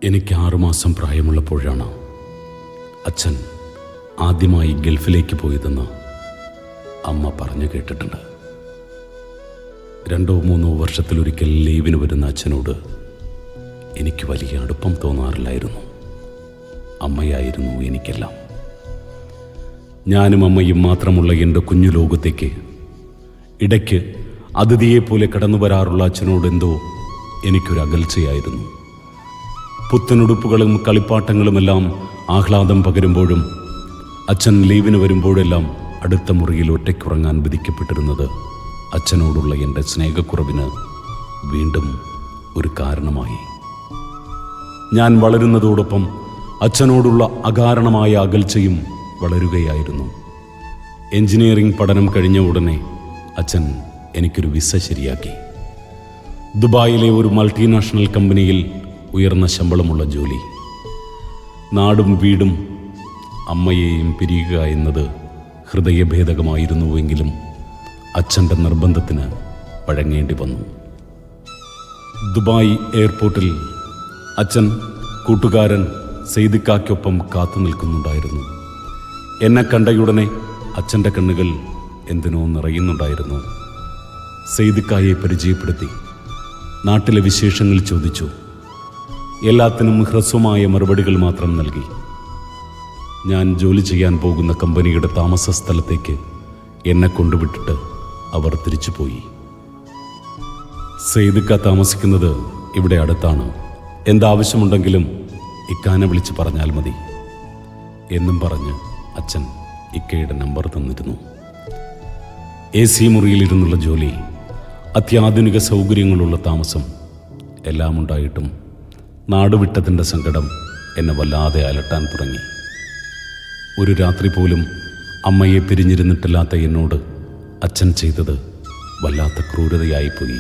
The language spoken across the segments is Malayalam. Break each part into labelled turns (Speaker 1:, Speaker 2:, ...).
Speaker 1: എനിക്ക് 6 മാസം പ്രായമുള്ളപ്പോഴാണ് അച്ഛൻ ആദ്യമായി ഗൾഫിലേക്ക് പോയതെന്ന് അമ്മ പറഞ്ഞു കേട്ടിട്ടുണ്ട്. 2-3 വർഷത്തിലൊരിക്കൽ ലീവിന് വരുന്ന അച്ഛനോട് എനിക്ക് വലിയ അടുപ്പം തോന്നാറില്ലായിരുന്നു. അമ്മയായിരുന്നു എനിക്കെല്ലാം. ഞാനും അമ്മയും മാത്രമുള്ള എൻ്റെ കുഞ്ഞു ലോകത്തേക്ക് ഇടയ്ക്ക് അതിഥിയെപ്പോലെ കടന്നു വരാറുള്ള അച്ഛനോട് എന്തോ എനിക്കൊരു അകൽച്ചയായിരുന്നു. പുത്തനുടുപ്പുകളും കളിപ്പാട്ടങ്ങളുമെല്ലാം ആഹ്ലാദം പകരുമ്പോഴും അച്ഛൻ ലീവിന് വരുമ്പോഴെല്ലാം അടുത്ത മുറിയിൽ ഒറ്റയ്ക്കുറങ്ങാൻ വിധിക്കപ്പെട്ടിരുന്നത് അച്ഛനോടുള്ള എൻ്റെ സ്നേഹക്കുറവിന് വീണ്ടും ഒരു കാരണമായി. ഞാൻ വളരുന്നതോടൊപ്പം അച്ഛനോടുള്ള അകാരണമായ അകൽച്ചയും വളരുകയായിരുന്നു. എഞ്ചിനീയറിംഗ് പഠനം കഴിഞ്ഞ ഉടനെ അച്ഛൻ എനിക്കൊരു വിസ ശരിയാക്കി. ദുബായിലെ ഒരു മൾട്ടിനാഷണൽ കമ്പനിയിൽ ഉയർന്ന ശമ്പളമുള്ള ജോലി. നാടും വീടും അമ്മയെയും പിരിയുക എന്നത് ഹൃദയഭേദകമായിരുന്നുവെങ്കിലും അച്ഛൻ്റെ നിർബന്ധത്തിന് വഴങ്ങേണ്ടി വന്നു. ദുബായ് എയർപോർട്ടിൽ അച്ഛൻ കൂട്ടുകാരൻ സെയ്ദിക്കായ്ക്കൊപ്പം കാത്തു നിൽക്കുന്നുണ്ടായിരുന്നു. എന്നെ കണ്ടയുടനെ അച്ഛൻ്റെ കണ്ണുകൾ എന്തിനോ നിറയുന്നുണ്ടായിരുന്നു. സെയ്ദിക്കായെ പരിചയപ്പെടുത്തി നാട്ടിലെ വിശേഷങ്ങൾ ചോദിച്ചു. എല്ലാത്തിനും ഹ്രസ്വമായ മറുപടികൾ മാത്രം നൽകി. ഞാൻ ജോലി ചെയ്യാൻ പോകുന്ന കമ്പനിയുടെ താമസ സ്ഥലത്തേക്ക് എന്നെ കൊണ്ടുവിട്ടിട്ട് അവർ തിരിച്ചുപോയി. സെയ്ദിക്ക താമസിക്കുന്നത് ഇവിടെ അടുത്താണ്. എന്താവശ്യമുണ്ടെങ്കിലും ഇക്കാനെ വിളിച്ച് പറഞ്ഞാൽ മതി എന്നും പറഞ്ഞ് അച്ഛൻ ഇക്കയുടെ നമ്പർ തന്നിരുന്നു. AC മുറിയിലിരുന്നുള്ള ജോലി, അത്യാധുനിക സൗകര്യങ്ങളുള്ള താമസം എല്ലാം ഉണ്ടായിട്ടും നാടുവിട്ടതിൻ്റെ സങ്കടം എന്നെ വല്ലാതെ അലട്ടാൻ തുടങ്ങി. ഒരു രാത്രി പോലും അമ്മയെ പിരിഞ്ഞിരുന്നിട്ടില്ലാത്ത എന്നോട് അച്ഛൻ ചെയ്തത് വല്ലാത്ത ക്രൂരതയായിപ്പോയി.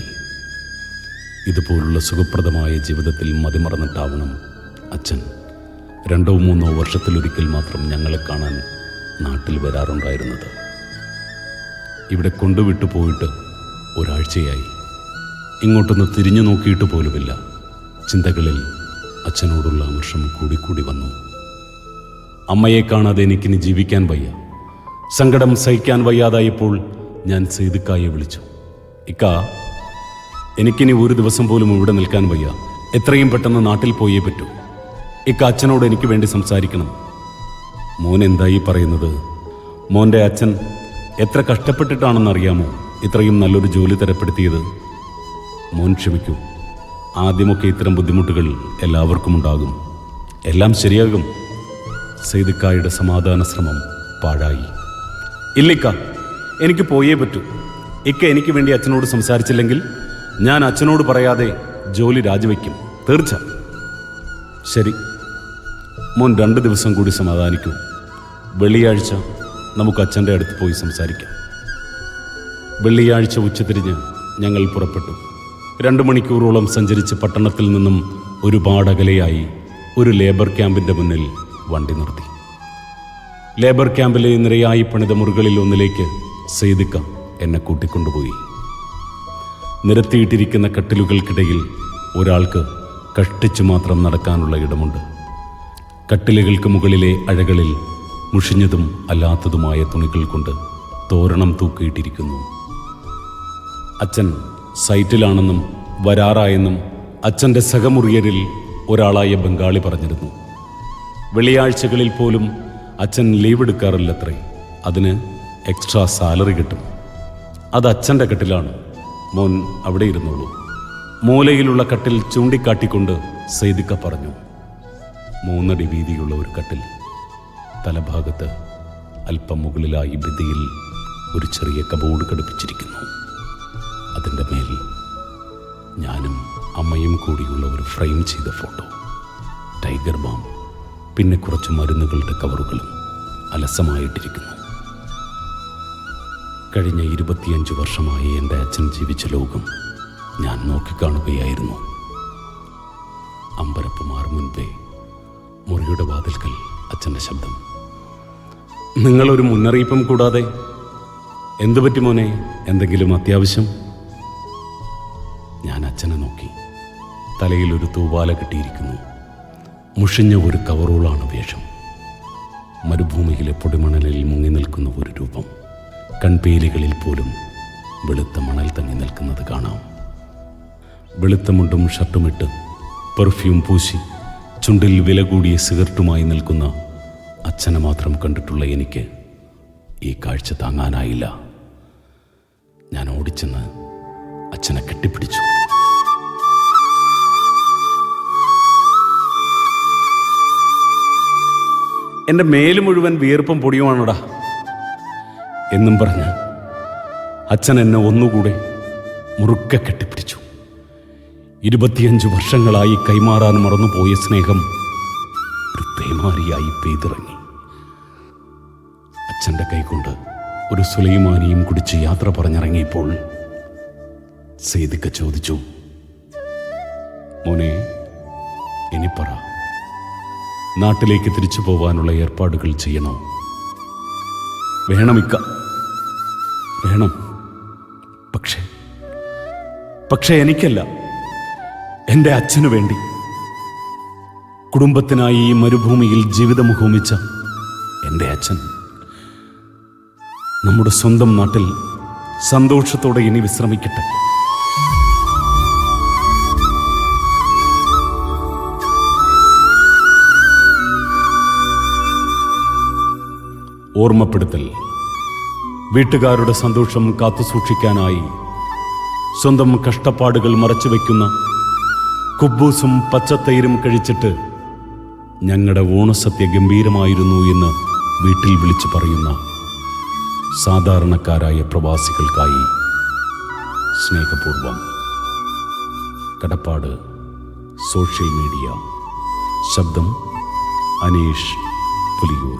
Speaker 1: ഇതുപോലുള്ള സുഖപ്രദമായ ജീവിതത്തിൽ മതിമറന്നിട്ടാവണം അച്ഛൻ 2-3 വർഷത്തിലൊരിക്കൽ മാത്രം ഞങ്ങളെ കാണാൻ നാട്ടിൽ വരാറുണ്ടായിരുന്നത്. ഇവിടെ കൊണ്ടുവിട്ടു പോയിട്ട് ഒരാഴ്ചയായി. ഇങ്ങോട്ടൊന്ന് തിരിഞ്ഞു നോക്കിയിട്ട് പോലുമില്ല. ചിന്തകളിൽ അച്ഛനോടുള്ള അമർഷം കൂടിക്കൂടി വന്നു. അമ്മയെ കാണാതെ എനിക്കിനി ജീവിക്കാൻ വയ്യ. സങ്കടം സഹിക്കാൻ വയ്യാതായപ്പോൾ ഞാൻ സെയ്ദിക്കായെ വിളിച്ചു. ഇക്ക, എനിക്കിനി ഒരു ദിവസം പോലും ഇവിടെ നിൽക്കാൻ വയ്യ. എത്രയും പെട്ടെന്ന് നാട്ടിൽ പോയേ പറ്റൂ. ഇക്ക, അച്ഛനോട് എനിക്ക് വേണ്ടി സംസാരിക്കണം. മോൻ എന്തായി പറയുന്നത്? മോൻ്റെ അച്ഛൻ എത്ര കഷ്ടപ്പെട്ടിട്ടാണെന്നറിയാമോ ഇത്രയും നല്ലൊരു ജോലി തരപ്പെടുത്തിയത്? മോൻ ക്ഷമിക്കൂ. ആദ്യമൊക്കെ ഇത്തരം ബുദ്ധിമുട്ടുകൾ എല്ലാവർക്കും ഉണ്ടാകും. എല്ലാം ശരിയാകും. സെയ്ദിക്കായുടെ സമാധാന ശ്രമം പാഴായി. ഇല്ലിക്ക, എനിക്ക് പോയേ പറ്റൂ. ഇക്ക എനിക്ക് വേണ്ടി അച്ഛനോട് സംസാരിച്ചില്ലെങ്കിൽ ഞാൻ അച്ഛനോട് പറയാതെ ജോലി രാജിവെക്കും. തീർച്ച. ശരി, മോൻ 2 ദിവസം കൂടി സമാധാനിക്കൂ. വെള്ളിയാഴ്ച നമുക്ക് അച്ഛൻ്റെ അടുത്ത് പോയി സംസാരിക്കാം. വെള്ളിയാഴ്ച ഉച്ചതിരിഞ്ഞ് ഞങ്ങൾ പുറപ്പെട്ടു. 2 മണിക്കൂറോളം സഞ്ചരിച്ച് പട്ടണത്തിൽ നിന്നും ഒരുപാട് അകലെയായി ഒരു ലേബർ ക്യാമ്പിൻ്റെ മുന്നിൽ വണ്ടി നിർത്തി. ലേബർ ക്യാമ്പിലെ നിരയായി പണിത മുറികളിൽ ഒന്നിലേക്ക് സെയ്ദിക്ക എന്നെ കൂട്ടിക്കൊണ്ടുപോയി. നിരത്തിയിട്ടിരിക്കുന്ന കട്ടിലുകൾക്കിടയിൽ ഒരാൾക്ക് കഷ്ടിച്ചു മാത്രം നടക്കാനുള്ള ഇടമുണ്ട്. കട്ടിലുകൾക്ക് മുകളിലെ അഴകളിൽ മുഷിഞ്ഞതും അല്ലാത്തതുമായ തുണികൾ കൊണ്ട് തോരണം തൂക്കിയിട്ടിരിക്കുന്നു. അച്ഛൻ സൈറ്റിലാണെന്നും വരാറായെന്നും അച്ഛൻ്റെ സഹമുറിയരിൽ ഒരാളായ ബംഗാളി പറഞ്ഞിരുന്നു. വെള്ളിയാഴ്ചകളിൽ പോലും അച്ഛൻ ലീവ് എടുക്കാറില്ലത്രേ. അതിന് എക്സ്ട്രാ സാലറി കിട്ടും. അത് അച്ഛൻ്റെ കട്ടിലാണ്. മോൻ അവിടെ ഇരുന്നോളൂ. മൂലയിലുള്ള കട്ടിൽ ചൂണ്ടിക്കാട്ടിക്കൊണ്ട് സെയ്ദിക്ക പറഞ്ഞു. 3 അടി വീതിയുള്ള ഒരു കട്ടിൽ. തലഭാഗത്ത് അല്പം മുകളിലായി ഭിത്തിയിൽ ഒരു ചെറിയ കബോർഡ് ഘടിപ്പിച്ചിരിക്കുന്നു. അതിൻ്റെ മേൽ ഞാനും അമ്മയും കൂടിയുള്ള ഒരു ഫ്രെയിം ചെയ്ത ഫോട്ടോ, ടൈഗർ ബാം, പിന്നെ കുറച്ച് മരുന്നുകളുടെ കവറുകളും അലസമായിട്ടിരിക്കുന്നു. കഴിഞ്ഞ 25 വർഷമായി എൻ്റെ അച്ഛൻ ജീവിച്ച ലോകം ഞാൻ നോക്കിക്കാണുകയായിരുന്നു. അമ്പരപ്പ് മാറും മുൻപേ മുറിയുടെ വാതിൽക്കൽ അച്ഛൻ്റെ ശബ്ദം. നിങ്ങളൊരു മുന്നറിയിപ്പും കൂടാതെ? എന്തുപറ്റി മോനെ? എന്തെങ്കിലും അത്യാവശ്യം? ഞാൻ അച്ഛനെ നോക്കി. തലയിൽ ഒരു തൂവാല കെട്ടിയിരിക്കുന്നു. മുഷിഞ്ഞ ഒരു കവറോളാണ് വേഷം. മരുഭൂമിയിലെ പൊടിമണലിൽ മുങ്ങി നിൽക്കുന്ന ഒരു രൂപം. കൺപേലികളിൽ പോലും വെളുത്ത മണൽ തങ്ങി നിൽക്കുന്നത് കാണാം. വെളുത്ത മുണ്ടും ഷർട്ടുമിട്ട് പെർഫ്യൂം പൂശി ചുണ്ടിൽ വില കൂടിയ സിഗരറ്റുമായി നിൽക്കുന്ന അച്ഛനെ മാത്രം കണ്ടിട്ടുള്ള എനിക്ക് ഈ കാഴ്ച താങ്ങാനായില്ല. ഞാൻ ഓടിച്ചെന്ന് അച്ഛനെ കെട്ടിപ്പിടിച്ചു. എൻ്റെ മേല് മുഴുവൻ വിയർപ്പും പൊടിയുമാണോടാ എന്നും പറഞ്ഞ് അച്ഛൻ എന്നെ ഒന്നുകൂടെ മുറുക്കെ കെട്ടിപ്പിടിച്ചു. 25 വർഷങ്ങളായി കൈമാറാൻ മറന്നുപോയ സ്നേഹം ഒരു പേമാരിയായി പെയ്തിറങ്ങി. അച്ഛൻ്റെ കൈകൊണ്ട് ഒരു സുലൈമാനിയും കുടിച്ച് യാത്ര പറഞ്ഞിറങ്ങിയപ്പോൾ സെയ്ദിക്ക ചോദിച്ചു, മോനെ, ഇനി പറ, നാട്ടിലേക്ക് തിരിച്ചു പോവാനുള്ള ഏർപ്പാടുകൾ ചെയ്യണോ? വേണമിക്ക, വേണം. പക്ഷേ എനിക്കല്ല, എൻ്റെ അച്ഛനു വേണ്ടി. കുടുംബത്തിനായി ഈ മരുഭൂമിയിൽ ജീവിതം ഹോമിച്ച എൻ്റെ അച്ഛൻ നമ്മുടെ സ്വന്തം നാട്ടിൽ സന്തോഷത്തോടെ ഇനി വിശ്രമിക്കട്ടെ. ഓർമ്മപ്പെടുത്തൽ: വീട്ടുകാരുടെ സന്തോഷം കാത്തുസൂക്ഷിക്കാനായി സ്വന്തം കഷ്ടപ്പാടുകൾ മറച്ചുവെക്കുന്ന കുബൂസും പച്ചത്തൈരും കഴിച്ചിട്ട് ഞങ്ങളുടെ ഓണസദ്യ ഗംഭീരമായിരുന്നു എന്ന് വീട്ടിൽ വിളിച്ചു പറയുന്ന സാധാരണക്കാരായ പ്രവാസികൾക്കായി സ്നേഹപൂർവം. കടപ്പാട് സോഷ്യൽ മീഡിയ. ശബ്ദം: അനീഷ് പുലിയൂർ.